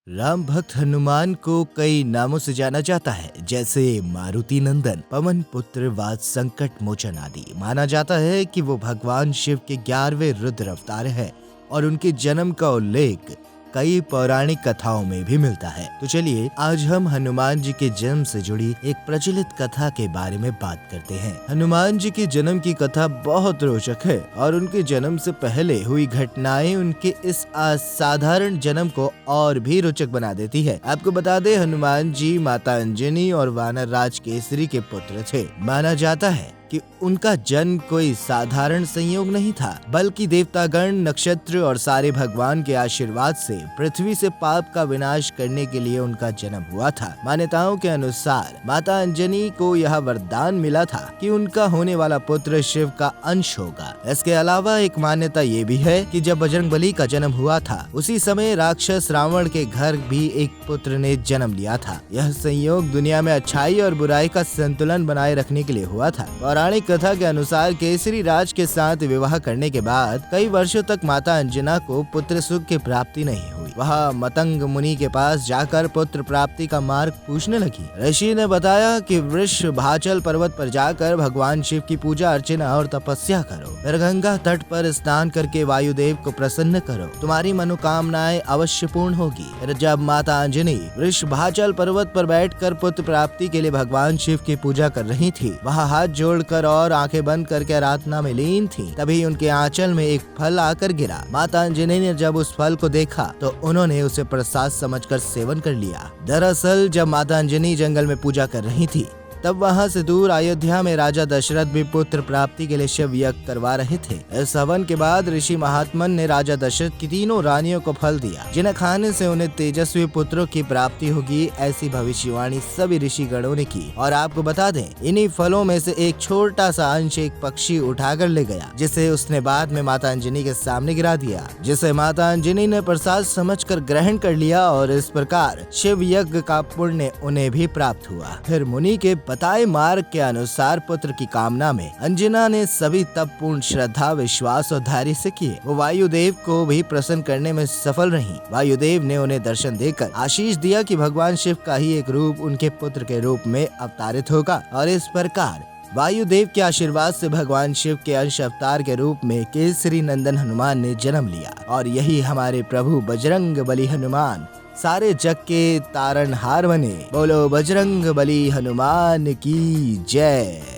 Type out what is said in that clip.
राम भक्त हनुमान को कई नामों से जाना जाता है, जैसे मारुति नंदन, पवन पुत्र, वात संकट मोचन आदि। माना जाता है कि वो भगवान शिव के 11वें रुद्र अवतार है और उनके जन्म का उल्लेख कई पौराणिक कथाओं में भी मिलता है। तो चलिए आज हम हनुमान जी के जन्म से जुड़ी एक प्रचलित कथा के बारे में बात करते हैं। हनुमान जी के जन्म की कथा बहुत रोचक है और उनके जन्म से पहले हुई घटनाएं उनके इस असाधारण जन्म को और भी रोचक बना देती है। आपको बता दें, हनुमान जी माता अंजनी और वानर राज केसरी के पुत्र थे। माना जाता है कि उनका जन्म कोई साधारण संयोग नहीं था, बल्कि देवतागण, नक्षत्र और सारे भगवान के आशीर्वाद से पृथ्वी से पाप का विनाश करने के लिए उनका जन्म हुआ था। मान्यताओं के अनुसार माता अंजनी को यह वरदान मिला था कि उनका होने वाला पुत्र शिव का अंश होगा। इसके अलावा एक मान्यता ये भी है कि जब बजरंगबली का जन्म हुआ था, उसी समय राक्षस रावण के घर भी एक पुत्र ने जन्म लिया था। यह संयोग दुनिया में अच्छाई और बुराई का संतुलन बनाए रखने के लिए हुआ था। पौराणिक कथा के अनुसार केसरी राज के साथ विवाह करने के बाद कई वर्षों तक माता अंजना को पुत्र सुख की प्राप्ति नहीं हुई। वह मतंग मुनि के पास जाकर पुत्र प्राप्ति का मार्ग पूछने लगी। ऋषि ने बताया कि वृषभाचल पर्वत पर जाकर भगवान शिव की पूजा अर्चना और तपस्या करो, फिर गंगा तट पर स्नान करके वायुदेव को प्रसन्न करो, तुम्हारी मनोकामनाएं अवश्य पूर्ण होगी। फिर जब माता अंजनी वृषभाचल पर्वत पर बैठकर पुत्र प्राप्ति के लिए भगवान शिव की पूजा कर रही थी, वह हाथ जोड़कर और आंखें बंद करके आराधना में लीन थी। तभी उनके आंचल में एक फल आकर गिरा। माता अंजनी ने जब उस फल को देखा तो उन्होंने उसे प्रसाद समझकर सेवन कर लिया। दरअसल जब माता अंजनी जंगल में पूजा कर रही थी, तब वहाँ से दूर अयोध्या में राजा दशरथ भी पुत्र प्राप्ति के लिए शिव यज्ञ करवा रहे थे। इस हवन के बाद ऋषि महात्मन ने राजा दशरथ की तीनों रानियों को फल दिया, जिन्हें खाने से उन्हें तेजस्वी पुत्रों की प्राप्ति होगी। ऐसी भविष्यवाणी सभी ऋषि गणों ने की। और आपको बता दें, इन्हीं फलों में से एक छोटा सा अंश एक पक्षी उठाकर ले गया, जिसे उसने बाद में माता अंजनी के सामने गिरा दिया, जिसे माता अंजनी ने प्रसाद समझकर ग्रहण कर लिया और इस प्रकार शिव यज्ञ का पुण्य उन्हें भी प्राप्त हुआ। फिर मुनि के बताए मार्ग के अनुसार पुत्र की कामना में अंजना ने सभी तप पूर्ण श्रद्धा, विश्वास और धैर्य से किए। वो वायुदेव को भी प्रसन्न करने में सफल रही। वायुदेव ने उन्हें दर्शन देकर आशीष दिया कि भगवान शिव का ही एक रूप उनके पुत्र के रूप में अवतारित होगा। और इस प्रकार वायुदेव के आशीर्वाद से भगवान शिव के अंश अवतार के रूप में केसरी नंदन हनुमान ने जन्म लिया। और यही हमारे प्रभु बजरंगबली हनुमान सारे जग के तारनहार बने। बोलो बजरंगबली हनुमान की जय।